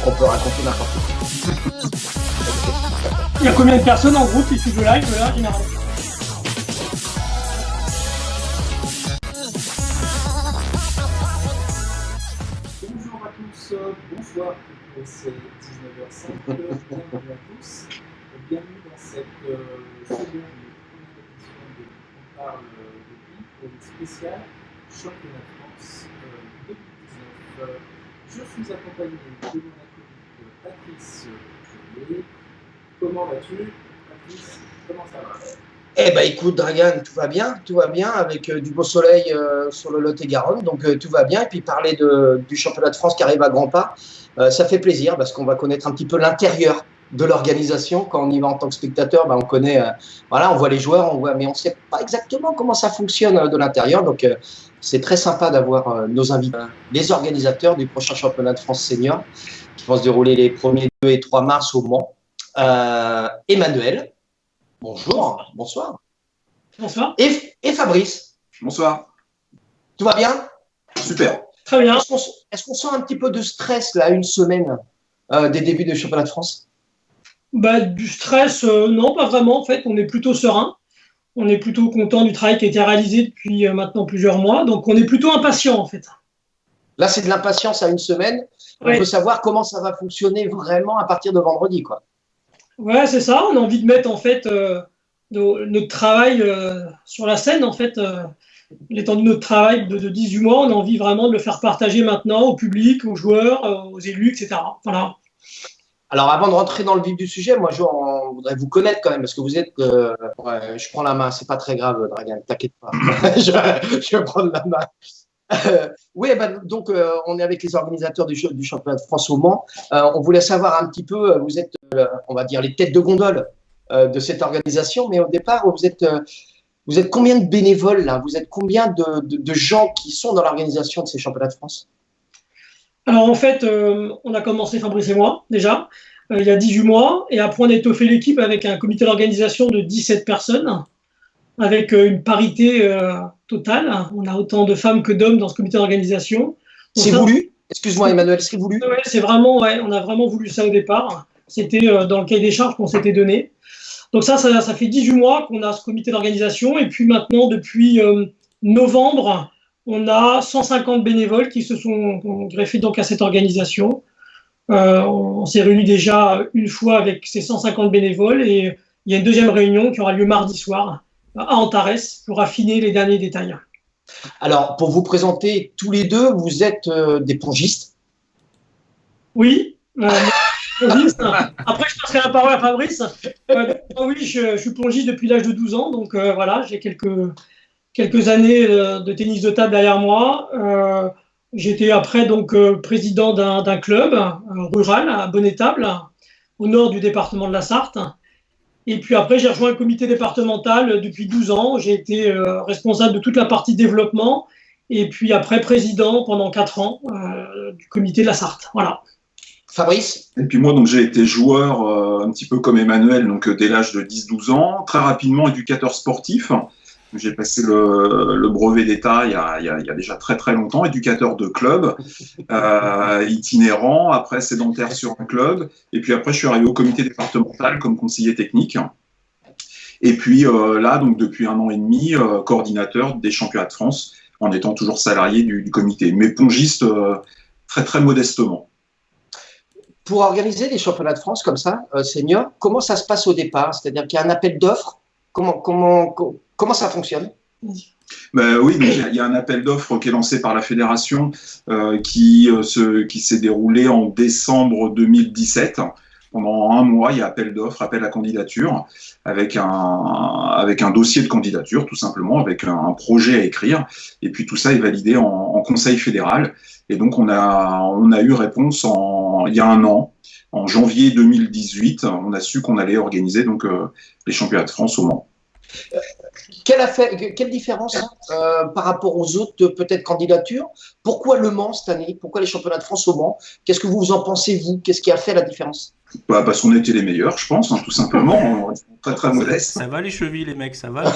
on peut raconter n'importe quoi. Il y a combien de personnes en groupe qui suivent le live là, généralement? Bonjour à tous, bonsoir, c'est 19h05, bienvenue à tous, bienvenue dans cette seconde première édition de On parle de qui pour une spéciale championnat de France 2019. Je suis accompagné de mon acolyte Patrice Journet. Comment vas-tu, Patrice? Comment ça va? Eh ben écoute, Dragan, tout va bien avec du beau soleil sur le Lot-et-Garonne, donc tout va bien. Et puis parler du championnat de France qui arrive à grands pas, ça fait plaisir parce qu'on va connaître un petit peu l'intérieur de l'organisation. Quand on y va en tant que spectateur, ben, on connaît, voilà, on voit les joueurs, mais on ne sait pas exactement comment ça fonctionne de l'intérieur. Donc c'est très sympa d'avoir nos invités, les organisateurs du prochain championnat de France senior qui vont se dérouler les 1er, 2 et 3 mars au Mans. Emmanuel. Bonjour, bonsoir. Bonsoir. Et Fabrice. Bonsoir. Tout va bien? Super. Très bien. Est-ce qu'on sent un petit peu de stress là, une semaine des débuts du championnat de France? Bah, du stress, non, pas vraiment. En fait, on est plutôt serein. On est plutôt content du travail qui a été réalisé depuis maintenant plusieurs mois. Donc, on est plutôt impatient, en fait. Là, c'est de l'impatience à une semaine. Ouais. On veut savoir comment ça va fonctionner vraiment à partir de vendredi, quoi. Ouais, c'est ça. On a envie de mettre, en fait, notre travail sur la scène, en fait. L'étendue de notre travail de 18 mois, on a envie vraiment de le faire partager maintenant au public, aux joueurs, aux élus, etc. Voilà. Alors, avant de rentrer dans le vif du sujet, moi, on voudrait vous connaître quand même, parce que vous êtes… ouais, je prends la main, c'est pas très grave, Dragan, t'inquiète pas. je vais prendre la main. Oui, ben, donc, on est avec les organisateurs du championnat de France au Mans. On voulait savoir un petit peu, vous êtes, on va dire, les têtes de gondole de cette organisation, mais au départ, vous êtes combien de bénévoles là? Vous êtes combien de gens qui sont dans l'organisation de ces championnats de France? Alors, en fait, on a commencé, Fabrice et moi, déjà, il y a 18 mois. Et après, on a étoffé l'équipe avec un comité d'organisation de 17 personnes, avec une parité totale. On a autant de femmes que d'hommes dans ce comité d'organisation. C'est voulu? Excuse-moi, Emmanuel, c'est voulu? Ouais, c'est vraiment, ouais, on a vraiment voulu ça au départ. C'était dans le cahier des charges qu'on s'était donné. Donc ça fait 18 mois qu'on a ce comité d'organisation. Et puis maintenant, depuis novembre, on a 150 bénévoles qui se sont greffés donc à cette organisation. On s'est réunis déjà une fois avec ces 150 bénévoles et il y a une deuxième réunion qui aura lieu mardi soir à Antares pour affiner les derniers détails. Alors, pour vous présenter tous les deux, vous êtes des pongistes? Oui. Plongiste. Après, je passerai la parole à Fabrice. Oui, je suis plongiste depuis l'âge de 12 ans, donc voilà, j'ai quelques années de tennis de table derrière moi. J'étais après donc président d'un club rural à Bonnet-Table, au nord du département de la Sarthe. Et puis après, j'ai rejoint le comité départemental depuis 12 ans. J'ai été responsable de toute la partie développement. Et puis après, président pendant 4 ans du comité de la Sarthe. Voilà. Fabrice? Et puis moi, donc j'ai été joueur un petit peu comme Emmanuel, donc dès l'âge de 10-12 ans. Très rapidement, éducateur sportif. J'ai passé le brevet d'État il y a déjà très très longtemps, éducateur de club, itinérant, après sédentaire sur un club, et puis après je suis arrivé au comité départemental comme conseiller technique, et puis là, donc depuis 1 an et demi, coordinateur des championnats de France, en étant toujours salarié du comité, mais pongiste très très modestement. Pour organiser des championnats de France comme ça, senior, comment ça se passe au départ? C'est-à-dire qu'il y a un appel d'offres? Comment ça fonctionne? Ben oui, il y a un appel d'offres qui est lancé par la fédération qui s'est déroulé en décembre 2017. Pendant 1 mois, il y a appel d'offres, appel à candidature, avec un dossier de candidature, tout simplement, avec un projet à écrire. Et puis tout ça est validé en conseil fédéral. Et donc on a eu réponse il y a 1 an, en janvier 2018. On a su qu'on allait organiser donc les championnats de France au Mans. Quelle différence par rapport aux autres peut-être candidatures? Pourquoi le Mans cette année? Pourquoi les championnats de France au Mans? Qu'est-ce que vous en pensez, vous? Qu'est-ce qui a fait la différence? Parce qu'on était les meilleurs, je pense, hein, tout simplement. On reste très très modeste. Ça va les chevilles, les mecs, ça va.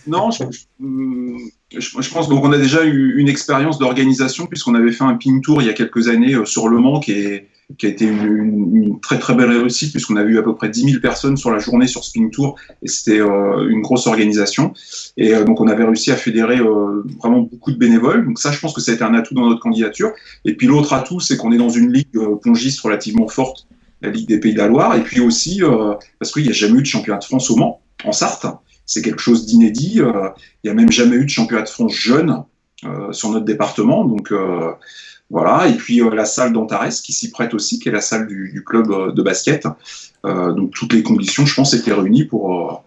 Non, je pense donc on a déjà eu une expérience d'organisation puisqu'on avait fait un ping tour il y a quelques années sur Le Mans qui a été une très très belle réussite puisqu'on a eu à peu près 10 000 personnes sur la journée sur ce ping tour et c'était une grosse organisation et donc on avait réussi à fédérer vraiment beaucoup de bénévoles, donc ça je pense que ça a été un atout dans notre candidature. Et puis l'autre atout c'est qu'on est dans une ligue pongiste relativement forte, la Ligue des Pays de la Loire, et puis aussi parce qu'il n'y a jamais eu de championnat de France au Mans, en Sarthe. C'est quelque chose d'inédit. Il n'y a même jamais eu de championnat de France jeune sur notre département. Donc voilà. Et puis la salle d'Antares qui s'y prête aussi, qui est la salle du club de basket. Donc toutes les conditions, je pense, étaient réunies pour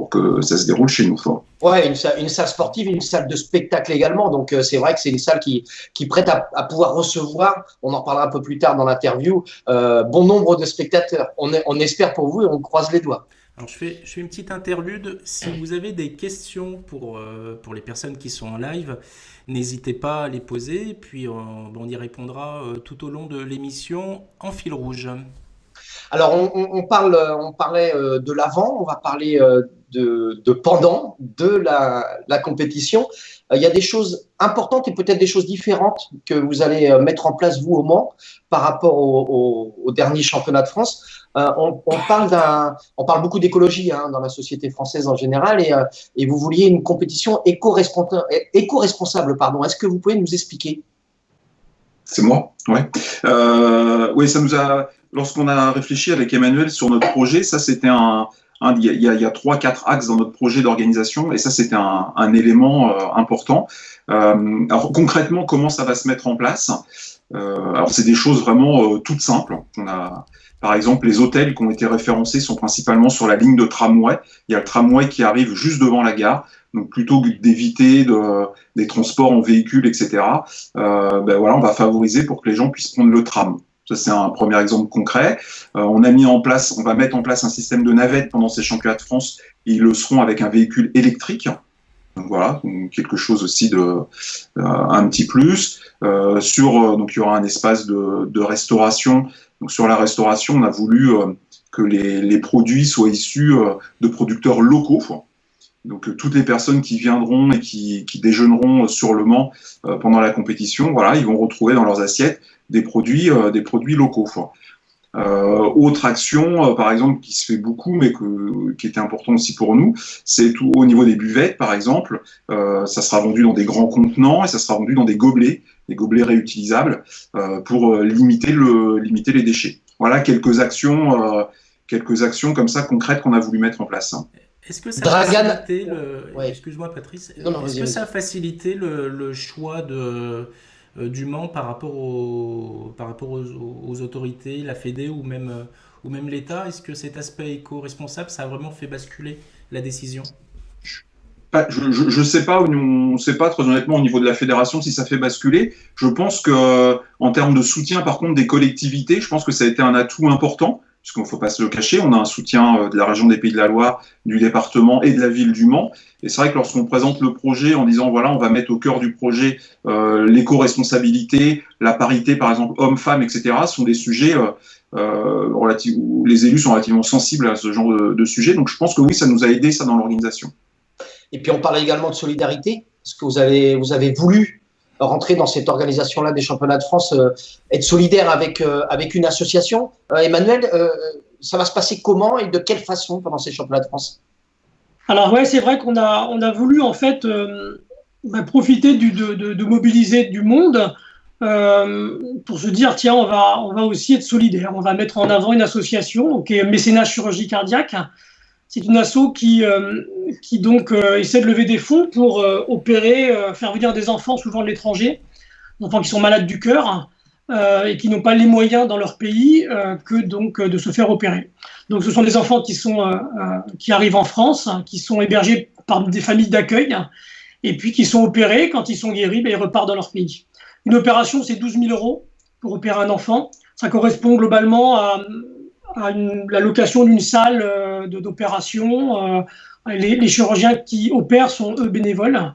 que ça se déroule chez nous. Ouais, une salle sportive, une salle de spectacle également. Donc c'est vrai que c'est une salle qui prête à pouvoir recevoir, on en parlera un peu plus tard dans l'interview, bon nombre de spectateurs. On espère pour vous et on croise les doigts. Alors je fais une petite interlude. Si vous avez des questions pour les personnes qui sont en live, n'hésitez pas à les poser. Et puis on y répondra tout au long de l'émission en fil rouge. Alors on parlait de l'avant, on va parler de pendant de la compétition. Il y a des choses importantes et peut-être des choses différentes que vous allez mettre en place vous au Mans par rapport au dernier championnat de France. On parle beaucoup d'écologie dans la société française en général et vous vouliez une compétition éco-responsable. Est-ce que vous pouvez nous expliquer? C'est moi, ouais. Oui, ça nous a. Lorsqu'on a réfléchi avec Emmanuel sur notre projet, ça c'était il y a 3-4 axes dans notre projet d'organisation et ça c'était un élément important. Alors concrètement, comment ça va se mettre en place? Alors c'est des choses vraiment toutes simples. Par exemple, les hôtels qui ont été référencés sont principalement sur la ligne de tramway. Il y a le tramway qui arrive juste devant la gare. Donc plutôt que d'éviter des transports en véhicule, etc., voilà, on va favoriser pour que les gens puissent prendre le tram. Ça, c'est un premier exemple concret. On va mettre en place un système de navettes pendant ces championnats de France. Ils le seront avec un véhicule électrique. Donc voilà, quelque chose aussi un petit plus. Donc il y aura un espace de restauration. Donc sur la restauration, on a voulu que les produits soient issus de producteurs locaux. Donc toutes les personnes qui viendront et qui déjeuneront sur Le Mans pendant la compétition, voilà, ils vont retrouver dans leurs assiettes des produits locaux. Autre action, par exemple, qui se fait beaucoup, mais qui était important aussi pour nous, c'est tout au niveau des buvettes, par exemple. Ça sera vendu dans des grands contenants et ça sera vendu dans des gobelets réutilisables pour limiter les déchets. Voilà quelques actions comme ça concrètes qu'on a voulu mettre en place. Est-ce que ça a facilité Ouais. Excuse-moi Patrice. Non, Est-ce que ça a facilité le choix du Mans par rapport aux autorités, la Fédé ou même l'État? Est-ce que cet aspect éco-responsable, ça a vraiment fait basculer la décision? Je sais pas, on ne sait pas très honnêtement au niveau de la fédération si ça fait basculer. Je pense que en termes de soutien, par contre, des collectivités, je pense que ça a été un atout important. Puisqu'il ne faut pas se le cacher, on a un soutien de la région des Pays de la Loire, du département et de la ville du Mans. Et c'est vrai que lorsqu'on présente le projet en disant, voilà, on va mettre au cœur du projet l'éco-responsabilité, la parité, par exemple, hommes-femmes, etc., sont des sujets où les élus sont relativement sensibles à ce genre de sujets. Donc je pense que oui, ça nous a aidé, ça, dans l'organisation. Et puis on parlait également de solidarité. Est-ce que vous avez voulu rentrer dans cette organisation-là des championnats de France, être solidaire avec une association? Emmanuel, ça va se passer comment et de quelle façon pendant ces championnats de France? Alors ouais, c'est vrai qu'on a voulu en fait profiter de mobiliser du monde pour se dire tiens, on va aussi être solidaire. On va mettre en avant une association qui est Mécénat Chirurgie Cardiaque. C'est une asso qui donc essaie de lever des fonds pour opérer, faire venir des enfants souvent de l'étranger, des enfants qui sont malades du cœur et qui n'ont pas les moyens dans leur pays que donc de se faire opérer. Donc ce sont des enfants qui arrivent en France, qui sont hébergés par des familles d'accueil et puis qui sont opérés. Quand ils sont guéris, ils repartent dans leur pays. Une opération, c'est 12 000 € pour opérer un enfant. Ça correspond globalement à la location d'une salle d'opération. Les chirurgiens qui opèrent sont eux bénévoles.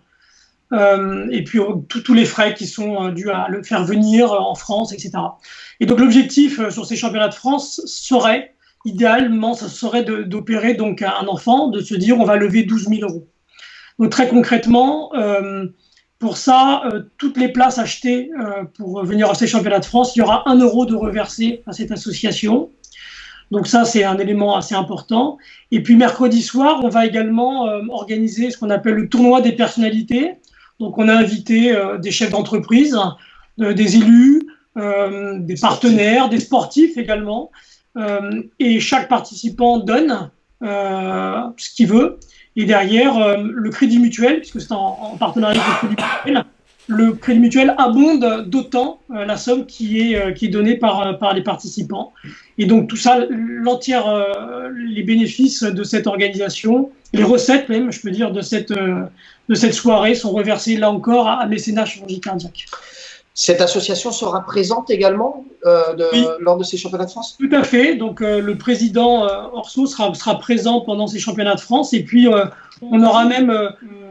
et puis tous les frais qui sont dus à le faire venir en France, etc. Et donc l'objectif sur ces championnats de France serait, idéalement, ça serait d'opérer donc un enfant, de se dire on va lever 12 000 euros. Donc très concrètement, pour ça, toutes les places achetées pour venir à ces championnats de France, il y aura 1 euro de reversé à cette association. Donc ça, c'est un élément assez important. Et puis mercredi soir, on va également organiser ce qu'on appelle le tournoi des personnalités. Donc on a invité des chefs d'entreprise, des élus, des partenaires, des sportifs également. Et chaque participant donne ce qu'il veut. Et derrière, le Crédit Mutuel, puisque c'est en partenariat avec le Crédit Mutuel, le Crédit Mutuel abonde d'autant la somme qui est donnée par les participants. Et donc tout ça, les bénéfices de cette organisation, les recettes même, je peux dire, de cette soirée sont reversées là encore à Mécénat Chirurgie Cardiaque. Cette association sera présente également Oui. lors de ces championnats de France? Tout à fait. Donc le président Orso sera présent pendant ces championnats de France. Et puis on aura même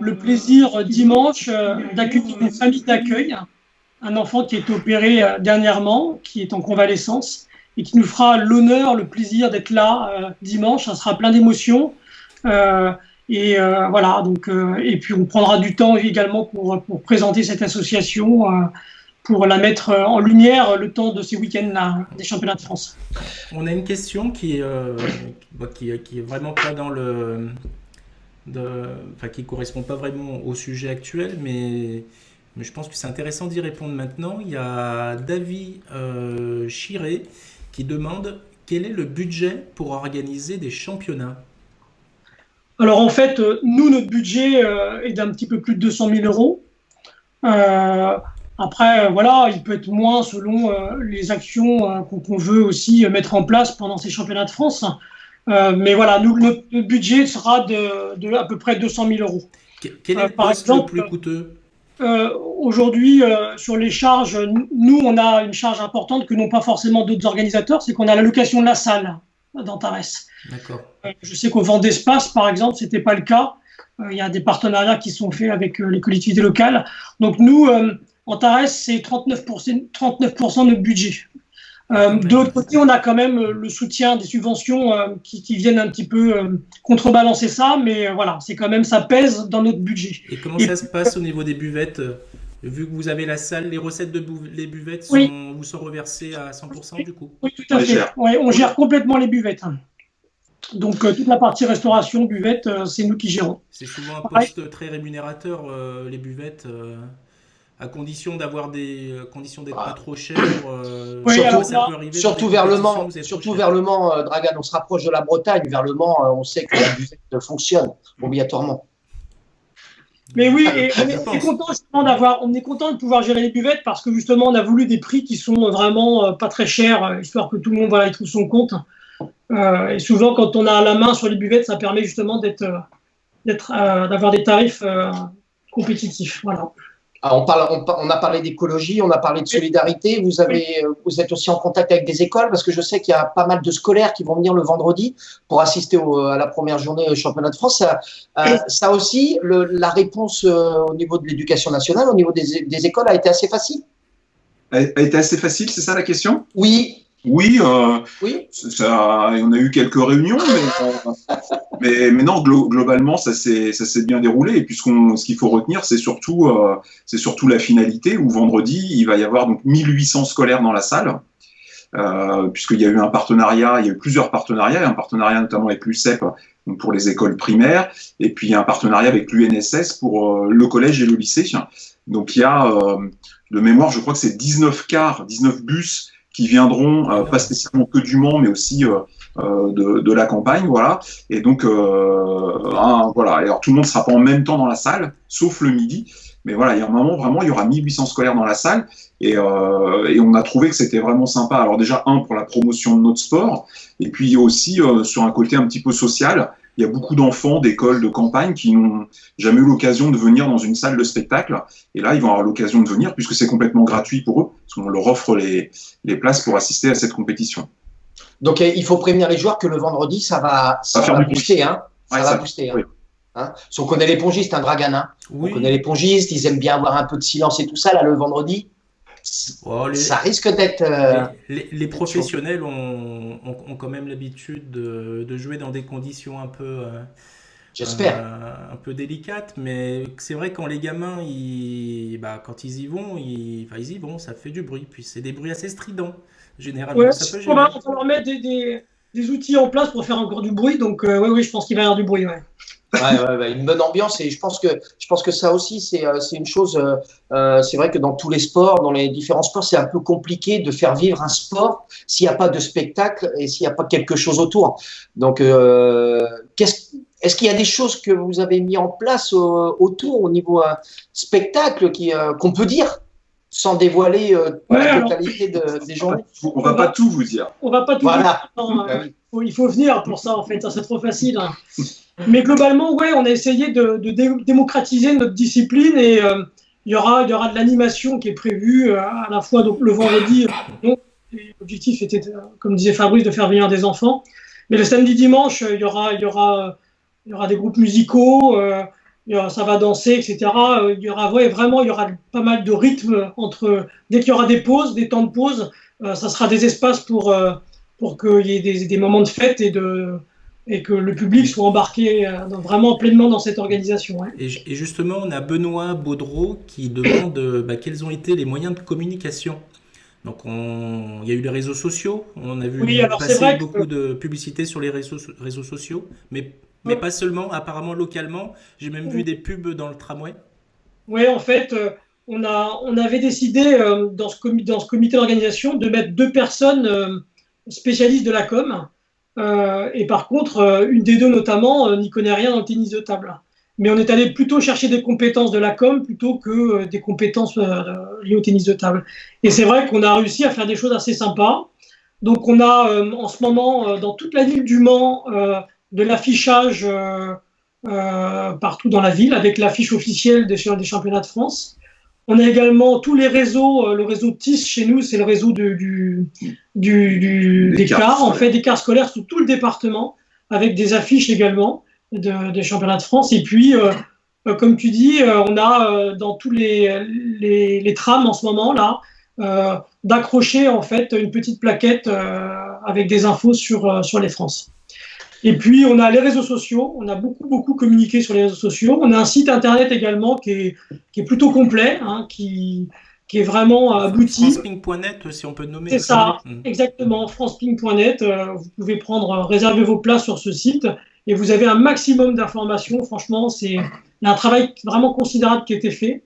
le plaisir dimanche d'accueillir une famille d'accueil, un enfant qui est opéré dernièrement, qui est en convalescence et qui nous fera l'honneur, le plaisir d'être là dimanche. Ça sera plein d'émotions. Voilà. Donc et puis on prendra du temps également pour présenter cette association. Pour la mettre en lumière le temps de ces week-ends-là des championnats de France. On a une question qui est vraiment pas dans qui correspond pas vraiment au sujet actuel, mais je pense que c'est intéressant d'y répondre maintenant. Il y a David Chiré qui demande quel est le budget pour organiser des championnats. Alors en fait, nous, notre budget est d'un petit peu plus de 200 000 euros. Après, voilà, il peut être moins selon les actions qu'on veut aussi mettre en place pendant ces championnats de France. Mais voilà, nous, notre budget sera de à peu près 200 000 euros. Quel est le poste le plus coûteux? Aujourd'hui, sur les charges, nous, on a une charge importante que n'ont pas forcément d'autres organisateurs, c'est qu'on a la location de la salle d'Antares. D'accord. Je sais qu'au Vendée Espace, par exemple, c'était pas le cas. Il y a des partenariats qui sont faits avec les collectivités locales. Donc nous, Antares, c'est 39% de notre budget. De l'autre côté, on a quand même le soutien des subventions qui viennent un petit peu contrebalancer ça, mais voilà, c'est quand même, ça pèse dans notre budget. Et comment ça se passe au niveau des buvettes? Vu que vous avez la salle, les recettes les buvettes vous sont reversées à 100% du coup? Oui, tout à fait. Ouais, on gère complètement les buvettes. Donc toute la partie restauration, buvette, c'est nous qui gérons. C'est souvent un poste très rémunérateur, les buvettes. À condition d'avoir d'être pas trop cher. Surtout vers le Mans, Dragan, on se rapproche de la Bretagne. Vers le Mans, on sait que la buvette fonctionne obligatoirement. Mais oui, et on est content justement on est content de pouvoir gérer les buvettes parce que justement on a voulu des prix qui sont vraiment pas très chers, histoire que tout le monde y trouve son compte. Et souvent quand on a la main sur les buvettes, ça permet justement d'avoir des tarifs compétitifs. Voilà. Alors on a parlé d'écologie, on a parlé de solidarité. Vous êtes aussi en contact avec des écoles parce que je sais qu'il y a pas mal de scolaires qui vont venir le vendredi pour assister à la première journée du championnat de France. Ça aussi, la réponse au niveau de l'éducation nationale, au niveau des écoles, a été assez facile. A été assez facile, c'est ça la question? Oui. Oui, oui. On a eu quelques réunions, mais non, globalement, ça s'est bien déroulé. Et puis ce qu'il faut retenir, c'est surtout la finalité où vendredi, il va y avoir donc 1800 scolaires dans la salle, puisqu'il y a eu un partenariat, il y a eu plusieurs partenariats, un partenariat notamment avec l'UCEP pour les écoles primaires, et puis il y a un partenariat avec l'UNSS pour le collège et le lycée. Donc il y a, de mémoire, je crois que c'est 19 bus qui viendront pas spécialement que du Mans, mais aussi de la campagne, voilà. Et donc, voilà. Alors, tout le monde sera pas en même temps dans la salle, sauf le midi. Mais voilà, il y a un moment, vraiment, il y aura 1800 scolaires dans la salle. Et on a trouvé que c'était vraiment sympa. Alors déjà, pour la promotion de notre sport. Et puis aussi, sur un côté un petit peu social, il y a beaucoup d'enfants d'écoles de campagne qui n'ont jamais eu l'occasion de venir dans une salle de spectacle. Et là, ils vont avoir l'occasion de venir puisque c'est complètement gratuit pour eux. Parce qu'on leur offre les places pour assister à cette compétition. Donc, il faut prévenir les joueurs que le vendredi, ça va booster. Hein. Ça va booster. Oui. Hein. Si on connaît les pongistes, un Draganin, Oui. on connaît les pongistes, ils aiment bien avoir un peu de silence et tout ça, là, le vendredi. Oh, Ça risque d'être. les professionnels ont quand même l'habitude de jouer dans des conditions J'espère. un peu délicates, mais c'est vrai quand les gamins, quand ils y vont, ils y vont, ça fait du bruit. Puis c'est des bruits assez stridents, généralement. Ouais, Ça peut on gêner. va leur mettre des outils en place pour faire encore du bruit. Donc, oui, je pense qu'il va y avoir du bruit. Ouais. Ouais, une bonne ambiance et je pense que ça aussi c'est une chose. C'est vrai que dans tous les sports, dans les différents sports, c'est un peu compliqué de faire vivre un sport s'il n'y a pas de spectacle et s'il n'y a pas quelque chose autour. Donc, est-ce qu'il y a des choses que vous avez mis en place autour au niveau spectacle qu'on peut dire sans dévoiler la totalité des journées? On va pas tout vous dire. On va pas tout Voilà. dire. Il faut venir pour ça en fait. C'est trop facile. Hein. Mais globalement, ouais, on a essayé de démocratiser notre discipline et il y aura de l'animation qui est prévue à la fois donc, le vendredi. Donc, l'objectif était, comme disait Fabrice, de faire venir des enfants. Mais le samedi, dimanche, il y aura des groupes musicaux, ça va danser, etc. Il y aura pas mal de rythme dès qu'il y aura des pauses, des temps de pause, ça sera des espaces pour qu'il y ait des moments de fête et que le public soit embarqué vraiment pleinement dans cette organisation. Ouais. Et justement, on a Benoît Baudreau qui demande quels ont été les moyens de communication. Donc, il y a eu les réseaux sociaux, on a vu passer beaucoup de publicité sur les réseaux sociaux, mais pas seulement, apparemment localement. J'ai même vu des pubs dans le tramway. Oui, en fait, on avait décidé dans ce comité d'organisation de mettre 2 personnes spécialistes de la com. Et par contre, une des 2 notamment n'y connaît rien dans le tennis de table. Mais on est allé plutôt chercher des compétences de la com plutôt que des compétences liées au tennis de table. Et c'est vrai qu'on a réussi à faire des choses assez sympas. Donc on a en ce moment dans toute la ville du Mans de l'affichage partout dans la ville avec l'affiche officielle des championnats de France. On a également tous les réseaux, le réseau TIS chez nous, c'est le réseau des cars, en fait, des cars scolaires sur tout le département, avec des affiches également des championnats de France. Et puis, comme tu dis, on a dans tous les trams en ce moment là, d'accrocher en fait une petite plaquette avec des infos sur les France. Et puis, on a les réseaux sociaux. On a beaucoup communiqué sur les réseaux sociaux. On a un site internet également qui est plutôt complet, hein, qui est vraiment abouti. Franceping.net, si on peut nommer. C'est ça, exactement. Franceping.net. Vous pouvez réserver vos places sur ce site et vous avez un maximum d'informations. Franchement, il y a un travail vraiment considérable qui a été fait.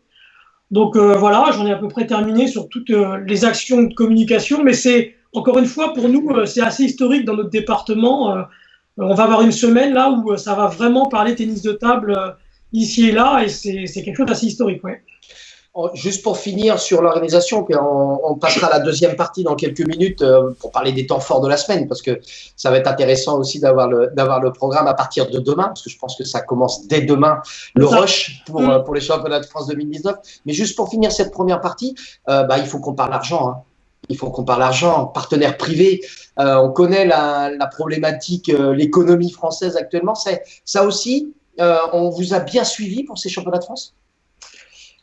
Donc voilà, j'en ai à peu près terminé sur toutes les actions de communication. Mais c'est, encore une fois, pour nous, c'est assez historique dans notre département. On va avoir une semaine là où ça va vraiment parler tennis de table ici et là, et c'est quelque chose d'assez historique. Ouais. Juste pour finir sur l'organisation, on passera à la deuxième partie dans quelques minutes pour parler des temps forts de la semaine, parce que ça va être intéressant aussi d'avoir le programme à partir de demain, parce que je pense que ça commence dès demain, le rush pour les championnats de France 2019. Mais juste pour finir cette première partie, il faut qu'on parle argent. Hein. Il faut qu'on parle argent, partenaires privés. On connaît la problématique, l'économie française actuellement. Ça aussi, on vous a bien suivi pour ces championnats de France?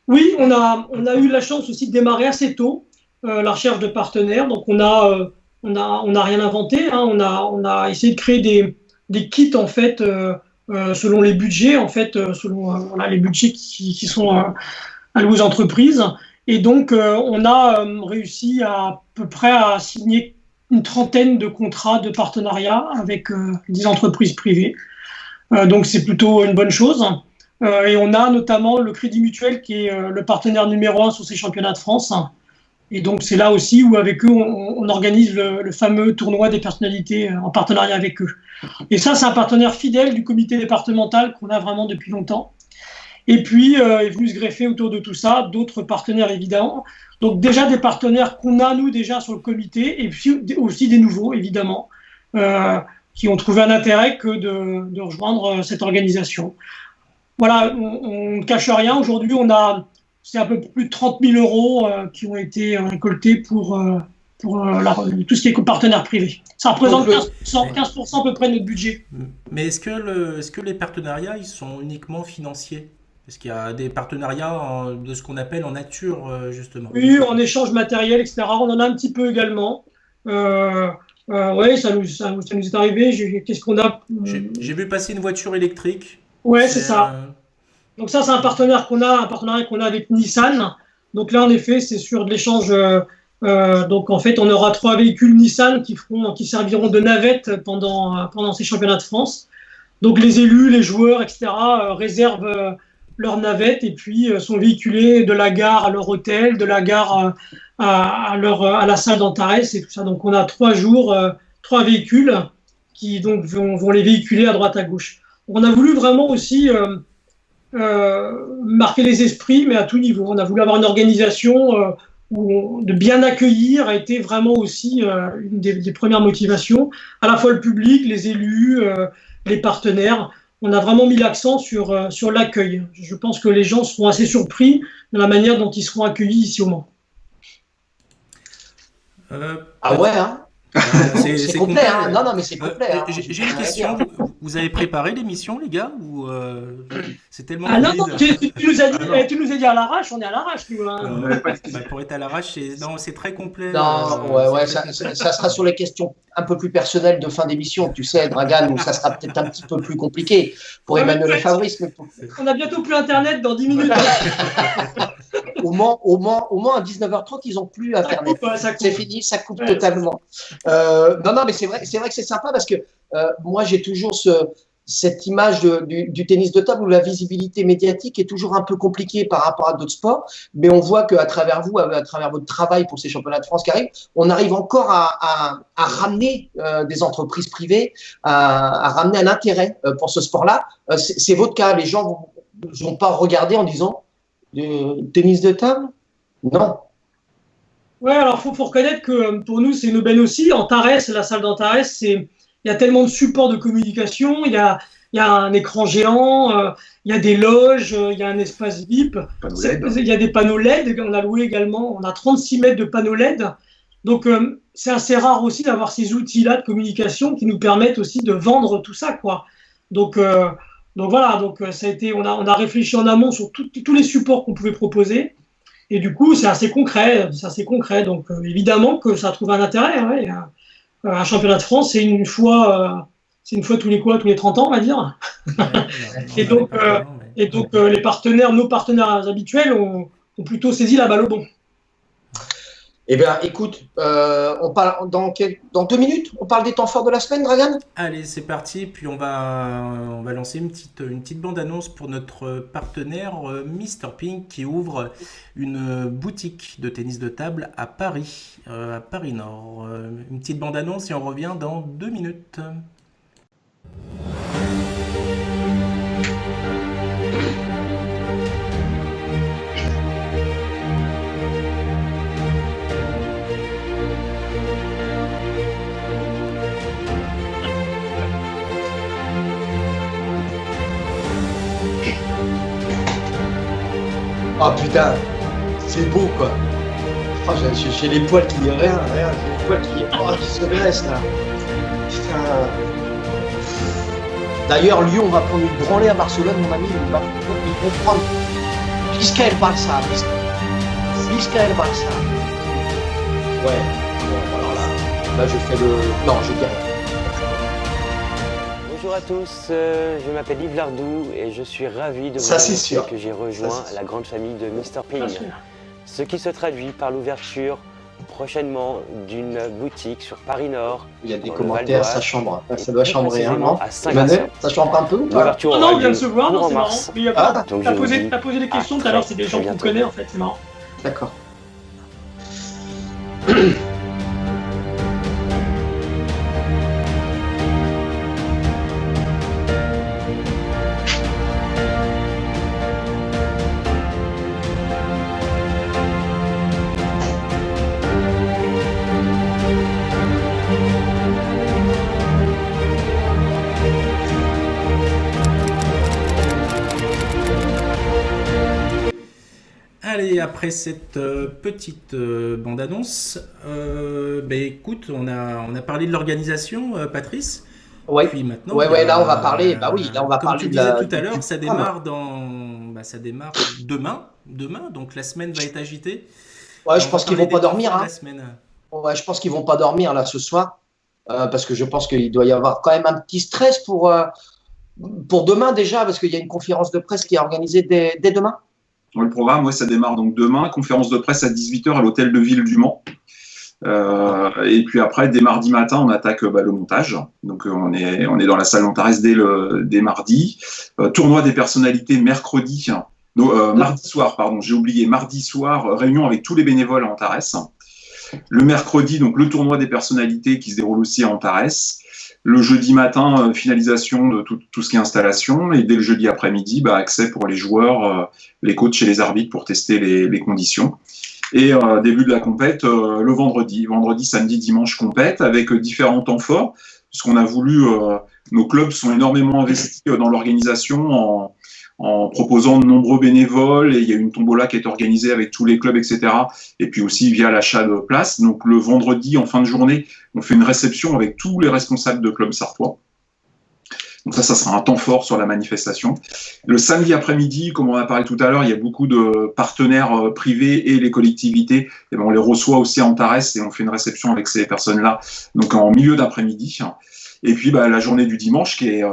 Oui, on a eu la chance aussi de démarrer assez tôt la recherche de partenaires. Donc on a rien inventé. Hein. On a essayé de créer des kits en fait selon les budgets selon les budgets qui sont alloués aux entreprises. Et donc, on a réussi à peu près à signer une trentaine de contrats de partenariat avec des entreprises privées. Donc, c'est plutôt une bonne chose. Et on a notamment le Crédit Mutuel qui est le partenaire numéro 1 sur ces championnats de France. Et donc, c'est là aussi où, avec eux, on organise le fameux tournoi des personnalités en partenariat avec eux. Et ça, c'est un partenaire fidèle du comité départemental qu'on a vraiment depuis longtemps. Et puis, est venu se greffer autour de tout ça d'autres partenaires, évidemment. Donc, déjà des partenaires qu'on a, nous, déjà sur le comité, et puis aussi des nouveaux, évidemment, qui ont trouvé un intérêt que de rejoindre cette organisation. Voilà, on ne cache rien. Aujourd'hui, c'est un peu plus de 30 000 € qui ont été récoltés pour tout ce qui est partenaire privé. Ça représente Donc, 15% à peu près de notre budget. Mais est-ce que les partenariats, ils sont uniquement financiers? Est-ce qu'il y a des partenariats de ce qu'on appelle en nature, justement? Oui, en échange matériel, etc. On en a un petit peu également. Oui, ça nous est arrivé. Qu'est-ce qu'on a? J'ai vu passer une voiture électrique. Ouais, c'est ça. Donc ça, c'est un partenariat qu'on a avec Nissan. Donc là, en effet, c'est sur de l'échange. Donc en fait, on aura 3 véhicules Nissan qui serviront de navette pendant ces championnats de France. Donc les élus, les joueurs, etc. Réservent leur navette et puis sont véhiculés de la gare à leur hôtel, de la gare à la salle d'Antares et tout ça. Donc on a 3 jours, 3 véhicules qui donc vont les véhiculer à droite à gauche. On a voulu vraiment aussi marquer les esprits, mais à tout niveau. On a voulu avoir une organisation de bien accueillir a été vraiment aussi une des premières motivations. À la fois le public, les élus, les partenaires. On a vraiment mis l'accent sur l'accueil. Je pense que les gens seront assez surpris de la manière dont ils seront accueillis ici au Mans. Ah ouais, hein? C'est complet, hein? Non, mais c'est complet. Hein. J'ai une question. Vous avez préparé l'émission, les gars, ou c'est tellement non, fluide? tu nous as dit à l'arrache, on est à l'arrache, nous. Hein. Pour être à l'arrache, c'est très complet. Non, ça sera sur les questions un peu plus personnelles de fin d'émission, tu sais, Dragan, où ça sera peut-être un petit peu plus compliqué pour Emmanuel et Fabrice. Mais on a bientôt plus Internet dans 10 minutes. Au Mans, à 19h30, ils n'ont plus Internet. C'est fini, ça coupe totalement. Non, mais c'est vrai que c'est sympa parce que moi, j'ai toujours cette image du tennis de table où la visibilité médiatique est toujours un peu compliquée par rapport à d'autres sports, mais on voit qu'à travers vous, à travers votre travail pour ces championnats de France qui arrivent, on arrive encore à ramener des entreprises privées, à ramener un intérêt pour ce sport-là. C'est votre cas, les gens ne vont pas regarder en disant tennis de table? Non. Ouais, alors faut reconnaître que pour nous, c'est une aubaine aussi. Antares, la salle d'Antares, il y a tellement de supports de communication, il y a un écran géant, il y a des loges, il y a un espace VIP, il y a des panneaux LED, on a loué également, on a 36 mètres de panneaux LED. Donc, c'est assez rare aussi d'avoir ces outils-là de communication qui nous permettent aussi de vendre tout ça, quoi. Donc voilà, ça a été, on a réfléchi en amont sur tous les supports qu'on pouvait proposer. Et du coup, c'est assez concret. Donc, évidemment que ça trouve un intérêt. Ouais. Un championnat de France, c'est une fois tous les 30 ans, on va dire. Et donc, nos partenaires habituels ont plutôt saisi la balle au bon. Eh bien, écoute, on parle dans 2 minutes, on parle des temps forts de la semaine, Dragan? Allez, c'est parti. Puis on va lancer une petite bande-annonce pour notre partenaire Mr Pink qui ouvre une boutique de tennis de table à Paris Nord. Une petite bande-annonce et on revient dans 2 minutes. Oh putain, c'est beau quoi. Oh, j'ai les poils qui j'ai les poils qui se dressent là. Putain. D'ailleurs, Lyon, on va prendre une branlée à Barcelone, mon ami. Ils vont prendre Vizca El Barça. Vizca El Barça. Ouais. Bon, alors là, je fais le. Non, je dis rien. Bonjour à tous, je m'appelle Yves Lardou et je suis ravi de vous annoncer que j'ai rejoint la grande famille de Mr Ping. Ce qui se traduit par l'ouverture prochainement d'une boutique sur Paris Nord. Il y a des commentaires, ça chambre. Ça doit chambrer, hein, non? Emmanuel, ça chambre un peu ou pas? Non, on vient de se voir, non, c'est marrant. T'as posé des questions tout à l'heure, c'est des gens qu'on connaît en fait, c'est marrant. D'accord. Allez, après cette petite bande-annonce, écoute, on a parlé de l'organisation, Patrice. Ouais. Puis maintenant, Là on va parler. Bah oui, là on va comme parler tu de disais la. tout à l'heure, ça démarre ça démarre demain. Donc la semaine va être agitée. Ouais, je pense qu'ils vont pas dormir. La semaine. Ouais, je pense qu'ils vont pas dormir là ce soir, parce que je pense qu'il doit y avoir quand même un petit stress pour demain déjà, parce qu'il y a une conférence de presse qui est organisée dès demain. Le programme, ça démarre donc demain, conférence de presse à 18h à l'hôtel de ville du Mans. Et puis après, dès mardi matin, on attaque le montage. Donc on est dans la salle Antares dès mardi. Tournoi des personnalités mercredi. Mardi soir, pardon, j'ai oublié. Mardi soir, réunion avec tous les bénévoles à Antares. Le mercredi, donc le tournoi des personnalités qui se déroule aussi à Antares. Le jeudi matin, finalisation de tout ce qui est installation. Et dès le jeudi après-midi, accès pour les joueurs, les coachs et les arbitres pour tester les conditions. Et début de la compète le vendredi, samedi, dimanche compète avec différents temps forts, puisqu'on a voulu, nos clubs sont énormément investis dans l'organisation en proposant de nombreux bénévoles, et il y a une tombola qui est organisée avec tous les clubs, etc. Et puis aussi via l'achat de places. Donc le vendredi, en fin de journée, on fait une réception avec tous les responsables de clubs sartois. Donc ça sera un temps fort sur la manifestation. Le samedi après-midi, comme on a parlé tout à l'heure, il y a beaucoup de partenaires privés et les collectivités. Et on les reçoit aussi à Antares et on fait une réception avec ces personnes-là, donc en milieu d'après-midi. Et puis la journée du dimanche qui est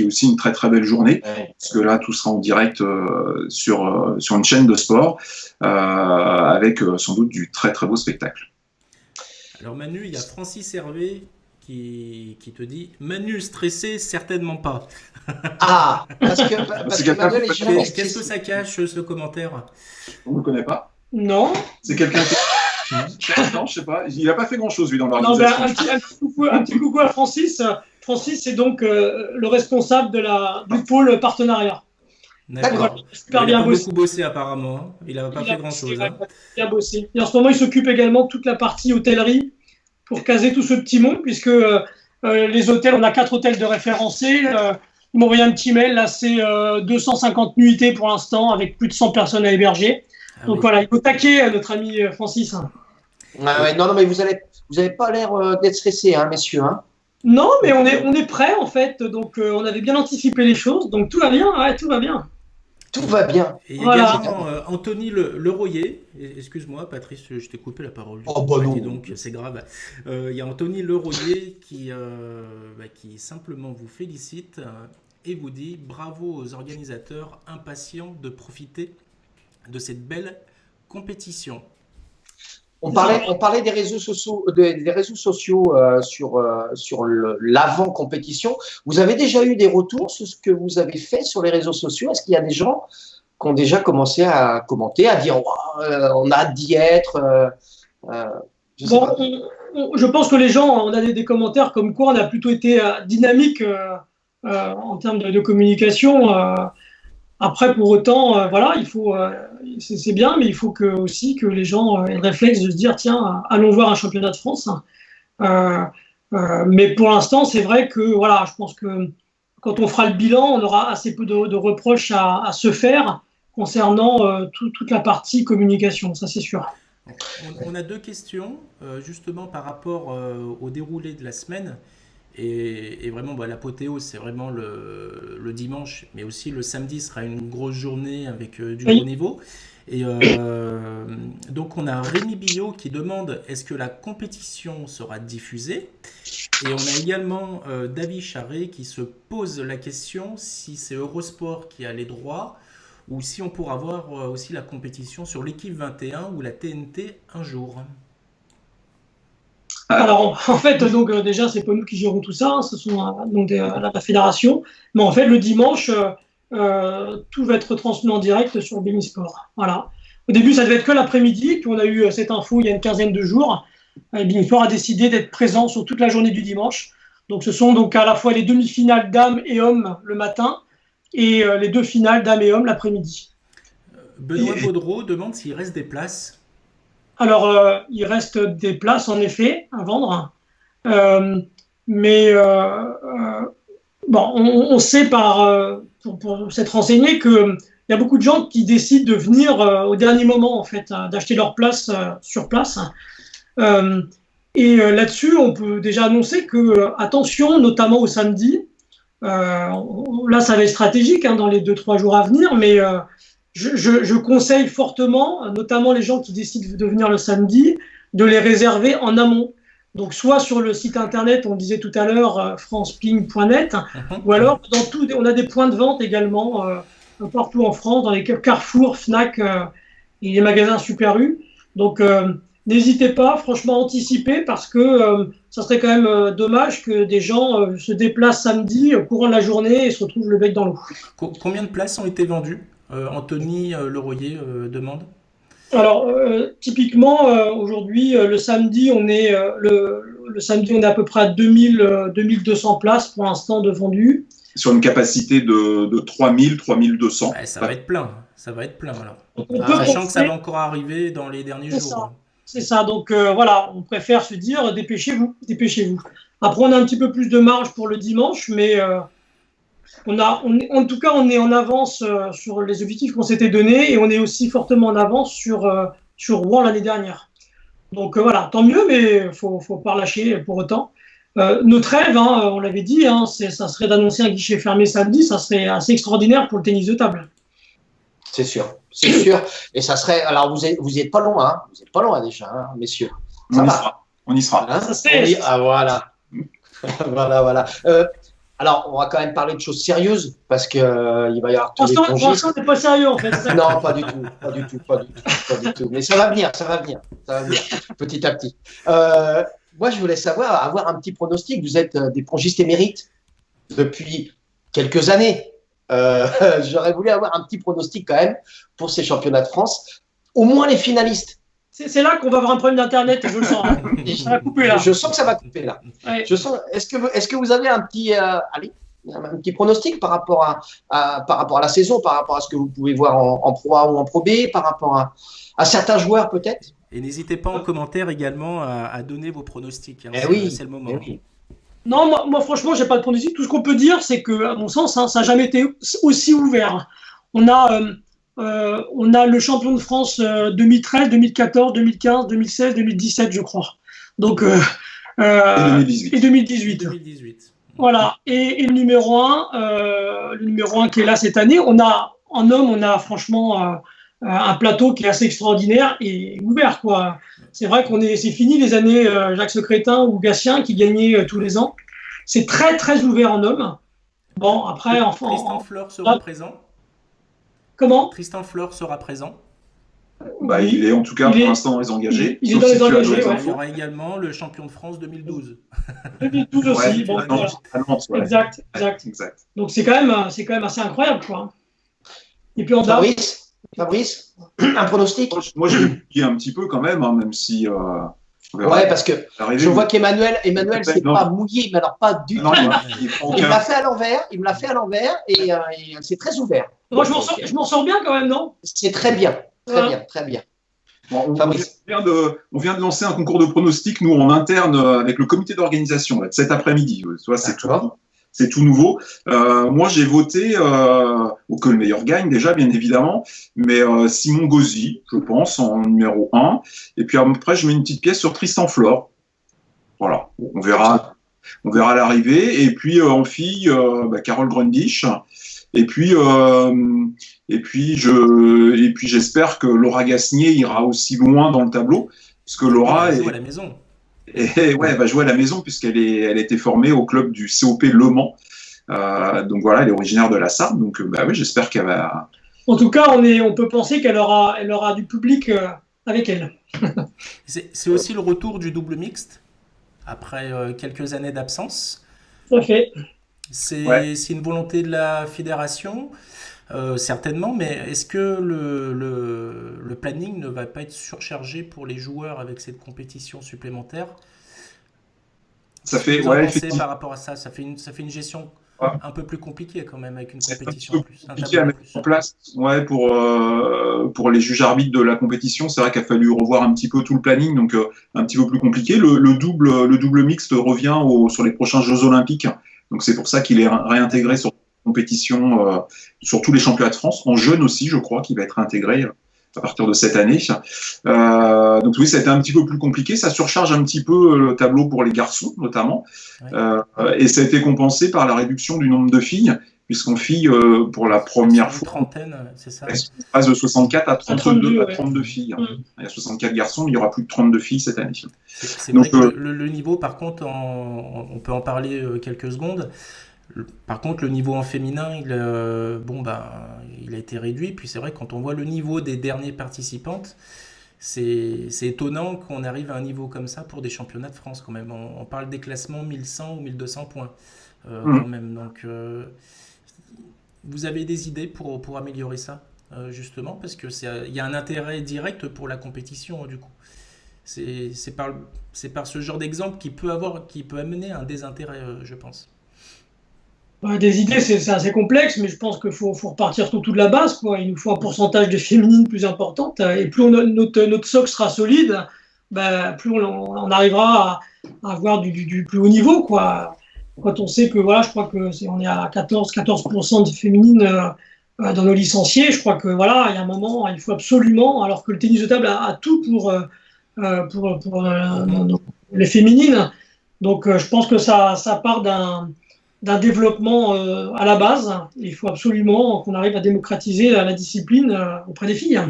aussi une très très belle journée, parce que là tout sera en direct sur une chaîne de sport avec sans doute du très très beau spectacle. Alors Manu, il y a Francis Hervé qui te dit Manu stressé, certainement pas. Ah, parce que Manuel est jamais stressé. Qu'est-ce que ça cache ce commentaire? On ne le connaît pas? Non. C'est quelqu'un qui... Non, je sais pas. Il n'a pas fait grand-chose, lui, dans l'organisation. Un petit coucou à Francis. Francis, c'est donc le responsable du pôle partenariat. D'accord. Il a beaucoup bossé, apparemment. Il n'a pas fait grand-chose. Il a bossé. Et en ce moment, il s'occupe également de toute la partie hôtellerie pour caser tout ce petit monde, puisque les hôtels, on a 4 hôtels de référencés. Ils m'ont envoyé un petit mail. Là, c'est 250 nuitées pour l'instant, avec plus de 100 personnes à héberger. Donc voilà, il faut taquer notre ami Francis. Non, mais vous n'avez pas l'air d'être stressé, hein, messieurs. Hein. Non, mais on est prêts en fait. Donc on avait bien anticipé les choses. Donc tout va bien. Ouais, tout va bien. Tout va bien. Et également Anthony Leroyer. Excuse-moi, Patrice, je t'ai coupé la parole. Oh bah non. Donc c'est grave. Il y a Anthony Leroyer qui simplement vous félicite et vous dit bravo aux organisateurs impatients de profiter de cette belle compétition. On parlait des réseaux sociaux, sur l'avant-compétition. Vous avez déjà eu des retours sur ce que vous avez fait sur les réseaux sociaux? Est-ce qu'il y a des gens qui ont déjà commencé à commenter, à dire on a hâte d'y être je pense que les gens, on a des commentaires comme quoi on a plutôt été dynamique en termes de communication. Après, pour autant, voilà, il faut, c'est bien, mais il faut aussi que les gens aient le réflexe de se dire, tiens, allons voir un championnat de France. Mais pour l'instant, c'est vrai que, voilà, je pense que quand on fera le bilan, on aura assez peu de reproches à se faire concernant toute la partie communication, ça c'est sûr. On a 2 questions, justement par rapport au déroulé de la semaine. Et vraiment, l'apothéose, c'est vraiment le dimanche, mais aussi le samedi sera une grosse journée avec du haut niveau. Et donc, on a Rémi Billot qui demande est-ce que la compétition sera diffusée? Et on a également David Charret qui se pose la question si c'est Eurosport qui a les droits ou si on pourra voir aussi la compétition sur l'équipe 21 ou la TNT un jour. Alors, en fait, donc déjà, c'est pas nous qui gérons tout ça, ce sont donc la fédération. Mais en fait, le dimanche, tout va être transmis en direct sur Beansport. Voilà. Au début, ça devait être que l'après-midi, puis on a eu cette info il y a une quinzaine de jours. Beansport a décidé d'être présent sur toute la journée du dimanche. Donc, ce sont donc à la fois les demi-finales dames et hommes le matin et les 2 finales dames et hommes l'après-midi. Benoît Baudreau demande s'il reste des places. Alors, il reste des places, en effet, à vendre. On sait pour s'être renseigné que il y a beaucoup de gens qui décident de venir au dernier moment, en fait, d'acheter leur place sur place. Là-dessus, on peut déjà annoncer que, attention, notamment au samedi, là, ça va être stratégique dans les 2-3 jours à venir, mais je conseille fortement, notamment les gens qui décident de venir le samedi, de les réserver en amont. Donc, soit sur le site internet, on disait tout à l'heure, franceping.net, ou alors on a des points de vente également partout en France, dans les Carrefour, Fnac et les magasins Super U. Donc, n'hésitez pas, franchement, à anticiper parce que ça serait quand même dommage que des gens se déplacent samedi au courant de la journée et se retrouvent le bec dans l'eau. Combien de places ont été vendues Anthony Leroyer demande. Alors, typiquement, aujourd'hui, le samedi, on est à peu près à 2200 places pour l'instant de vendues. Sur une capacité de 3200. Ouais, ça va être plein alors. Sachant que ça va encore arriver dans les derniers jours. C'est ça, donc voilà, on préfère se dire dépêchez-vous. Après, on a un petit peu plus de marge pour le dimanche, mais en tout cas, on est en avance sur les objectifs qu'on s'était donnés et on est aussi fortement en avance sur Rouen l'année dernière. Donc voilà, tant mieux, mais faut pas lâcher pour autant. Notre rêve, on l'avait dit, ça serait d'annoncer un guichet fermé samedi, ça serait assez extraordinaire pour le tennis de table. C'est sûr. Et ça serait. Alors, vous êtes pas loin, vous êtes pas loin déjà, messieurs. On y sera. Voilà. voilà. Alors, on va quand même parler de choses sérieuses parce que il va y avoir tous les congés. Pour l'instant, on n'est pas sérieux en fait. Non, pas du tout. Mais ça va venir, petit à petit. Moi, je voulais avoir un petit pronostic. Vous êtes des pongistes émérites depuis quelques années. J'aurais voulu avoir un petit pronostic quand même pour ces championnats de France, au moins les finalistes. C'est là qu'on va avoir un problème d'internet, je le sens. Ça va couper là. Je sens que ça va couper là. Ouais. Est-ce que vous avez un petit pronostic par rapport à la saison, par rapport à ce que vous pouvez voir en Pro A ou en Pro B, par rapport à certains joueurs peut-être? Et n'hésitez pas en commentaire également à donner vos pronostics. C'est le moment. Oui. Non, moi franchement, j'ai pas de pronostic. Tout ce qu'on peut dire, c'est que, à mon sens, ça n'a jamais été aussi ouvert. On a le champion de France 2013, 2014, 2015, 2016, 2017, je crois. Donc, et 2018. Voilà. Et le numéro 1, qui est là cette année, en homme, on a franchement un plateau qui est assez extraordinaire et ouvert, quoi. C'est vrai c'est fini les années Jacques Secrétin ou Gatien qui gagnaient tous les ans. C'est très, très ouvert en homme. Bon, après, Tristan Fleur sera présent. Comment ? Tristan Fleur sera présent. Il est en tout cas pour l'instant dans les engagés. Il est dans les engagés. Il y aura également le champion de France 2012. 2012 aussi. Exact. Donc c'est quand même assez incroyable, quoi. Et puis Fabrice, un pronostic? Moi, je l'ai dit un petit peu quand même, même si. Parce que je vois qu'Emmanuel, c'est pas mouillé, mais alors pas du tout. Il me l'a fait à l'envers, et c'est très ouvert. Moi, je m'en sors bien quand même, non? C'est très bien. Très bien. Bon, on vient de lancer un concours de pronostics, nous, en interne, avec le comité d'organisation, cet après-midi. C'est tout nouveau. Moi, j'ai voté que le meilleur gagne, déjà, bien évidemment, mais Simon Gauzy, je pense, en numéro 1. Et puis après, je mets une petite pièce sur Tristan Flor. Voilà, on verra à l'arrivée. Et puis, en fille, Carole Grundisch. Et puis j'espère que Laura Gasnier ira aussi loin dans le tableau, puisque Laura joue à la maison. Elle va jouer à la maison puisqu'elle a été formée au club du COP Le Mans. Donc voilà, elle est originaire de la Sarthe. Donc j'espère qu'elle va. En tout cas, on peut penser qu'elle aura du public avec elle. C'est aussi le retour du double mixte après quelques années d'absence. Tout à fait. C'est une volonté de la fédération, certainement, mais est-ce que le planning ne va pas être surchargé pour les joueurs avec cette compétition supplémentaire? Ça fait, par rapport à ça, ça fait une gestion un peu plus compliquée quand même avec une compétition en plus. Compliqué à mettre en place, pour les juges arbitres de la compétition, c'est vrai qu'il a fallu revoir un petit peu tout le planning, donc un petit peu plus compliqué. Le double mixte revient sur les prochains Jeux Olympiques. Donc c'est pour ça qu'il est réintégré sur compétition sur tous les championnats de France, en jeunes aussi, je crois, qui va être intégré à partir de cette année. Donc oui, ça a été un petit peu plus compliqué. Ça surcharge un petit peu le tableau pour les garçons, notamment. Ouais. Et ça a été compensé par la réduction du nombre de filles, puisqu'en filles, pour la première fois, trentaine, c'est ça. On passe de 64 à 32 filles. Il y a 64 garçons, mais il y aura plus de 32 filles cette année. C'est vrai que le niveau, par contre, on peut en parler quelques secondes. Par contre, le niveau en féminin, il a été réduit. Puis c'est vrai que quand on voit le niveau des dernières participantes, c'est étonnant qu'on arrive à un niveau comme ça pour des championnats de France quand même. On parle des classements 1100 ou 1200 points quand même. Donc, vous avez des idées pour améliorer ça, justement, parce que il y a un intérêt direct pour la compétition, du coup. C'est par ce genre d'exemple qui peut amener un désintérêt, je pense. Des idées, c'est assez complexe, mais je pense qu'il faut repartir surtout de la base, quoi. Il nous faut un pourcentage de féminines plus important, et plus notre socle sera solide, plus on arrivera à avoir du plus haut niveau, quoi. Quand on sait que, voilà, je crois que on est à 14% de féminines dans nos licenciés, je crois que, voilà, il y a un moment, il faut absolument, alors que le tennis de table a tout pour les féminines. Donc, je pense que ça part d'un développement à la base. Il faut absolument qu'on arrive à démocratiser la discipline auprès des filles.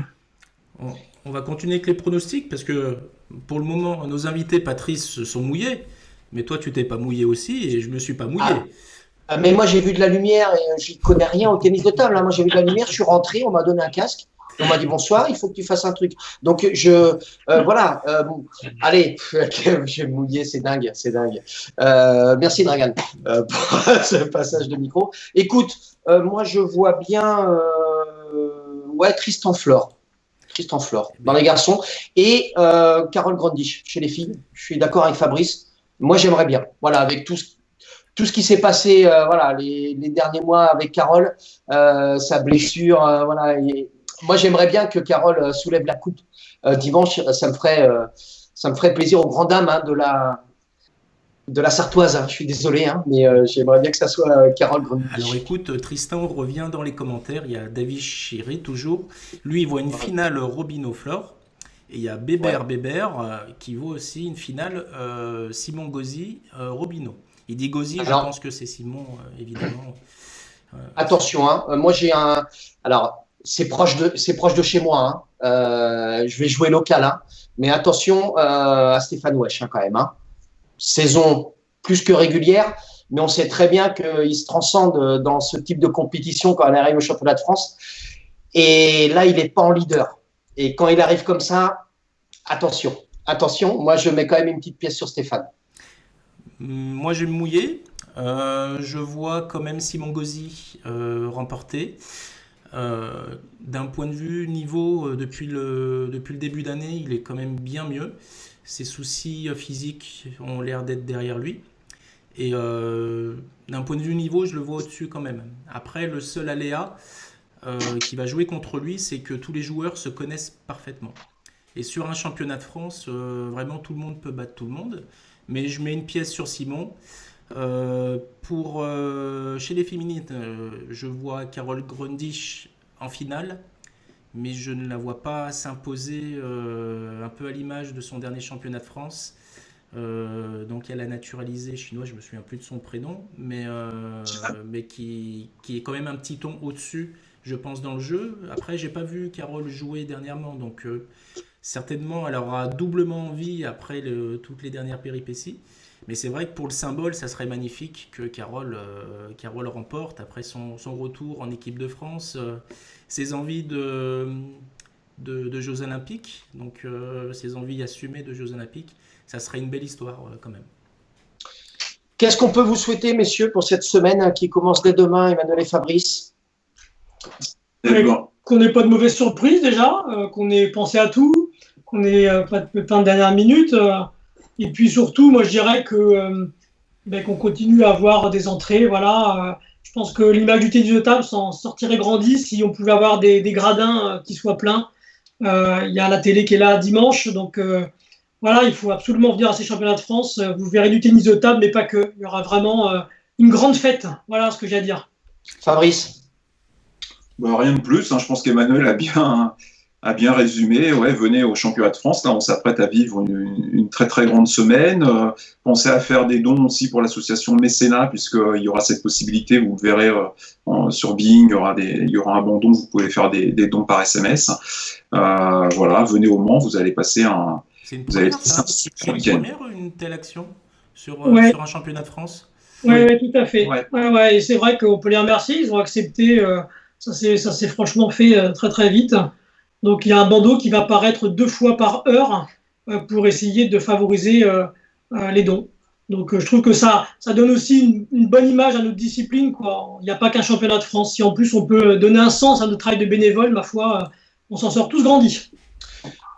On va continuer avec les pronostics, parce que pour le moment, nos invités, Patrice, se sont mouillés. Mais toi, tu t'es pas mouillé aussi, et je me suis pas mouillé. Mais moi, j'ai vu de la lumière, et je connais rien au tennis de table. Moi, j'ai vu de la lumière, je suis rentré, on m'a donné un casque. On m'a dit bonsoir, il faut que tu fasses un truc. Donc, voilà. Allez, je vais me mouiller, c'est dingue. Merci, Dragan, pour ce passage de micro. Écoute, moi, je vois bien Tristan Flore, dans les garçons, et Carole Grundisch chez les filles. Je suis d'accord avec Fabrice. Moi, j'aimerais bien. Voilà, avec tout ce qui s'est passé les derniers mois avec Carole, sa blessure, moi, j'aimerais bien que Carole soulève la coupe dimanche. Ça me ferait plaisir aux grandes dames de la Sartoise. Je suis désolé, mais j'aimerais bien que ça soit Carole Grundisch. Alors écoute, Tristan revient dans les commentaires. Il y a David Chiré, toujours. Lui, il voit une finale Robino-Flore. Et il y a Bébert qui vaut aussi une finale Simon Gauzy Robino. Il dit Gauzy, je pense que c'est Simon, évidemment. Attention, moi j'ai un. Alors, c'est proche de chez moi. Je vais jouer local, mais attention à Stéphane Wesch quand même. Saison plus que régulière, mais on sait très bien qu'il se transcende dans ce type de compétition quand il arrive au championnat de France. Et là, il n'est pas en leader. Et quand il arrive comme ça, attention. Moi, je mets quand même une petite pièce sur Stéphane. Moi, je vais me mouiller. Je vois quand même Simon Gauzy remporter. D'un point de vue niveau, depuis le début d'année, il est quand même bien mieux. Ses soucis physiques ont l'air d'être derrière lui. Et d'un point de vue niveau, je le vois au-dessus quand même. Après, le seul aléa qui va jouer contre lui, c'est que tous les joueurs se connaissent parfaitement. Et sur un championnat de France, vraiment tout le monde peut battre tout le monde. Mais je mets une pièce sur Simon. Chez les féminines, je vois Carole Grundisch en finale, mais je ne la vois pas s'imposer un peu à l'image de son dernier championnat de France. Donc elle a naturalisé chinois, je me souviens plus de son prénom, mais qui est quand même un petit ton au-dessus, je pense, dans le jeu. Après, j'ai pas vu Carole jouer dernièrement, donc certainement elle aura doublement envie après toutes les dernières péripéties. Mais c'est vrai que pour le symbole, ça serait magnifique que Carole remporte après son retour en équipe de France, ses envies de Jeux Olympiques, donc ses envies assumées de Jeux Olympiques. Ça serait une belle histoire quand même. Qu'est-ce qu'on peut vous souhaiter, messieurs, pour cette semaine qui commence dès demain, Emmanuel et Fabrice? Qu'on n'ait pas de mauvaises surprises déjà, qu'on ait pensé à tout, qu'on n'ait pas de pépins de dernière minute. Et puis surtout, moi je dirais qu'on continue à avoir des entrées. Voilà. Je pense que l'image du tennis de table s'en sortirait grandie si on pouvait avoir des gradins qui soient pleins. Il y a la télé qui est là dimanche, donc voilà, il faut absolument venir à ces championnats de France. Vous verrez du tennis de table, mais pas que. Il y aura vraiment une grande fête. Voilà ce que j'ai à dire. Fabrice? Rien de plus, hein. Je pense qu'Emmanuel a bien résumé. Ouais, venez au championnat de France. Là, on s'apprête à vivre une très très grande semaine. Pensez à faire des dons aussi pour l'association Mécénat, puisqu'il y aura cette possibilité. Vous le verrez sur Bing, il y aura un bon don. Vous pouvez faire des dons par SMS. Voilà, venez au Mans. Vous allez passer un. C'est une première, une telle action sur un championnat de France. Oui, tout à fait. Ouais. Et c'est vrai qu'on peut les remercier. Ils ont accepté. Ça s'est franchement fait très très vite. Donc il y a un bandeau qui va apparaître 2 fois par heure pour essayer de favoriser les dons. Donc je trouve que ça donne aussi une bonne image à notre discipline, quoi. Il n'y a pas qu'un championnat de France. Si en plus on peut donner un sens à notre travail de bénévole, ma foi, on s'en sort tous grandis.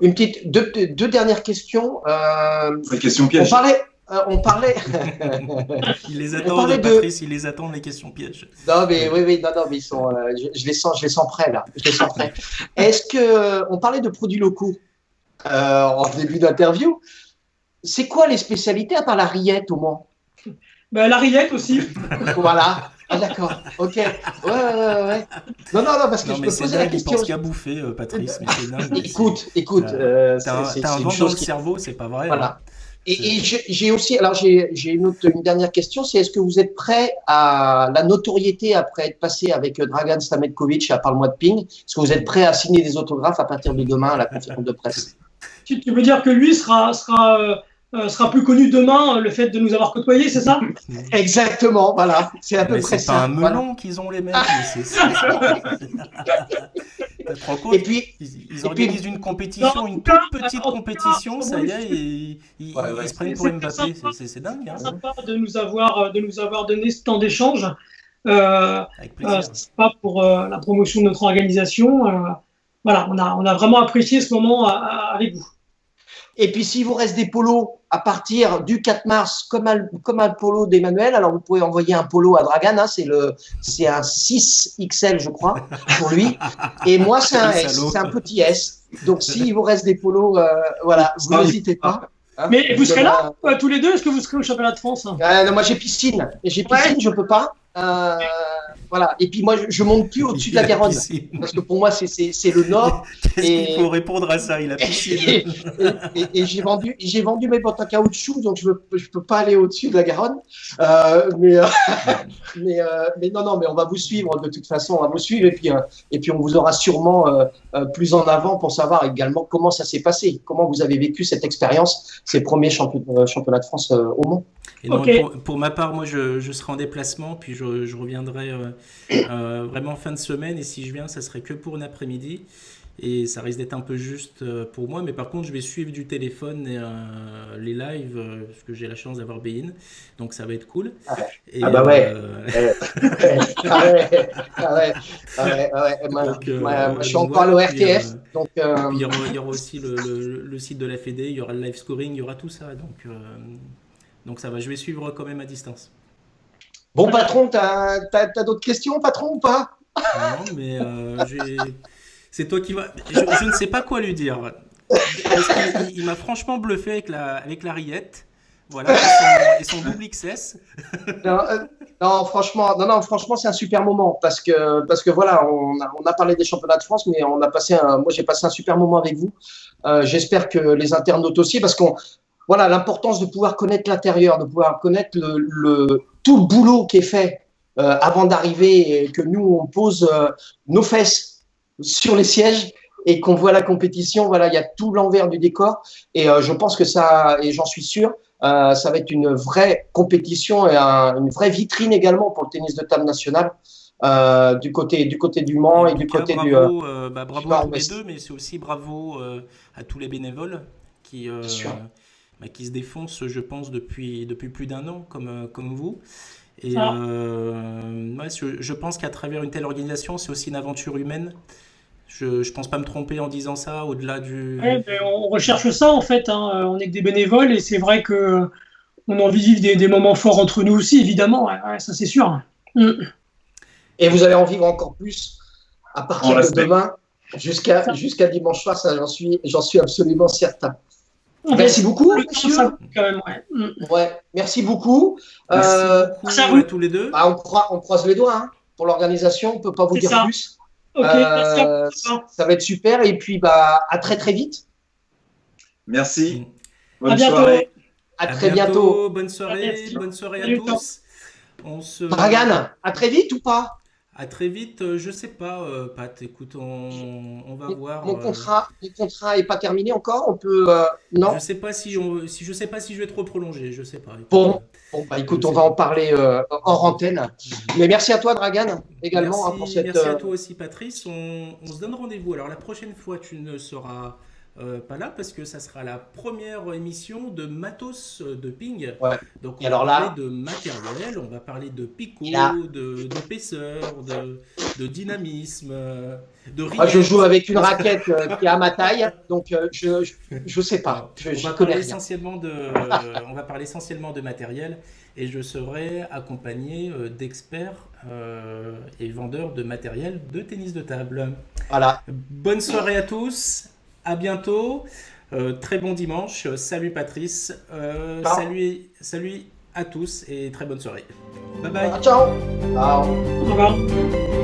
Deux dernières questions. Question piège. On parlait. Il les attend, Patrice, il les attend, les questions pièges. Non, mais ils sont. Je les sens prêts là. Est-ce que on parlait de produits locaux en début d'interview? C'est quoi les spécialités à part la rillette au Mans? La rillette aussi. Voilà. Ah d'accord. Ok. Ouais. Non, parce que je me posais la question. Il pense qu'à bouffer, Patrice, mais c'est dingue. Écoute. T'as un vent dans le cerveau, c'est pas vrai. Voilà. Hein. Et j'ai aussi, alors j'ai une dernière question, c'est est-ce que vous êtes prêt à la notoriété après être passé avec Dragan Stametkovic à Parle-moi de Ping? Est-ce que vous êtes prêt à signer des autographes à partir de demain à la conférence de presse? Tu veux dire que lui sera plus connu demain, le fait de nous avoir côtoyés, c'est ça? Exactement, voilà, c'est à peu près ça. C'est pas un melon qu'ils ont les mecs, mais c'est Et puis, ils organisent une compétition, une toute petite compétition, ça y est, et ils se prennent pour Mbappé, c'est dingue. C'est sympa de nous avoir donné ce temps d'échange. C'est pas pour la promotion de notre organisation. Voilà, on a vraiment apprécié ce moment avec vous. Et puis, s'il vous reste des polos à partir du 4 mars, comme un polo d'Emmanuel, alors vous pouvez envoyer un polo à Dragan, hein, c'est un 6XL, je crois, pour lui. Et moi, c'est un S, c'est un petit S. Donc, s'il vous reste des polos, voilà, vous n'hésitez pas. Hein, mais vous serez là, tous les deux? Est-ce que vous serez au championnat de France? Non, moi, j'ai piscine. Je peux pas. Voilà. Et puis moi, je monte plus au-dessus de la Garonne parce que pour moi, c'est le Nord. Qu'est-ce qu'il faut répondre à ça? Il a piscine. Et j'ai vendu mes bottes en caoutchouc, donc je peux pas aller au-dessus de la Garonne. Mais non, mais on va vous suivre de toute façon. On va vous suivre et puis on vous aura sûrement plus en avant pour savoir également comment ça s'est passé, comment vous avez vécu cette expérience, ces premiers championnats de France au Mans. Et non, pour ma part, moi, je serai en déplacement, puis je reviendrai vraiment fin de semaine. Et si je viens, ça serait que pour un après-midi. Et ça risque d'être un peu juste pour moi. Mais par contre, je vais suivre du téléphone les lives, parce que j'ai la chance d'avoir Bein. Donc, ça va être cool. Ouais. Moi, je suis encore à l'ORTF. Il y aura aussi le site de la Fédé, il y aura le live scoring, il y aura tout ça. Donc ça va, je vais suivre quand même à distance. Bon, patron, t'as d'autres questions, patron, ou pas? Non, mais c'est toi qui vas... Je ne sais pas quoi lui dire. Parce qu'il m'a franchement bluffé avec la rillette. Voilà, et son double XS. Non, franchement, c'est un super moment parce que voilà, on a parlé des championnats de France, mais moi, j'ai passé un super moment avec vous. J'espère que les internautes aussi, parce qu'on voilà, l'importance de pouvoir connaître l'intérieur, de pouvoir connaître tout le boulot qui est fait avant d'arriver et que nous, on pose nos fesses sur les sièges et qu'on voit la compétition. Voilà, il y a tout l'envers du décor et je pense que ça, et j'en suis sûr, ça va être une vraie compétition et une vraie vitrine également pour le tennis de table national. Du côté du Mans et du côté bravo à tous les deux, mais c'est aussi bravo à tous les bénévoles qui se défoncent, je pense, depuis plus d'un an, comme vous. Et je pense qu'à travers une telle organisation, c'est aussi une aventure humaine. Je pense pas me tromper en disant ça, au-delà du... Ouais, on recherche ça, en fait. Hein. On est que des bénévoles, et c'est vrai qu'on a envie de vivre des moments forts entre nous aussi, évidemment. Ouais, ça, c'est sûr. Et vous allez en vivre encore plus à partir de demain, jusqu'à dimanche soir, ça, j'en suis absolument certain. Merci beaucoup, monsieur. Ouais, merci beaucoup. Merci beaucoup à tous les deux. On croise les doigts. Hein. pour l'organisation. On ne peut pas vous dire plus. Ok, merci. Ça va être super. Et puis, à très, très vite. Merci. Bonne soirée. À très bientôt. Bonne soirée. Bonne soirée à tous. Dragan, à très vite ou pas? À très vite, je sais pas, Pat. Écoute, on va voir. Mon contrat est pas terminé encore. On peut non. Je sais pas si je vais trop prolonger. Je sais pas. Bon, écoute, on va en parler hors antenne. Mais merci à toi, Dragan, également pour cette. Merci à toi aussi, Patrice. On se donne rendez-vous. Alors la prochaine fois, tu ne seras pas là parce que ça sera la première émission de Matos de Ping. Ouais. Donc on va parler de matériel, on va parler de picot, d'épaisseur, de dynamisme, de rigueur. Moi, je joue avec une raquette qui est à ma taille, donc je sais pas. On va parler essentiellement de matériel et je serai accompagné d'experts et vendeurs de matériel de tennis de table. Voilà. Bonne soirée à tous. À bientôt, très bon dimanche, salut Patrice, salut à tous et très bonne soirée. Bye bye. Ciao. Au revoir.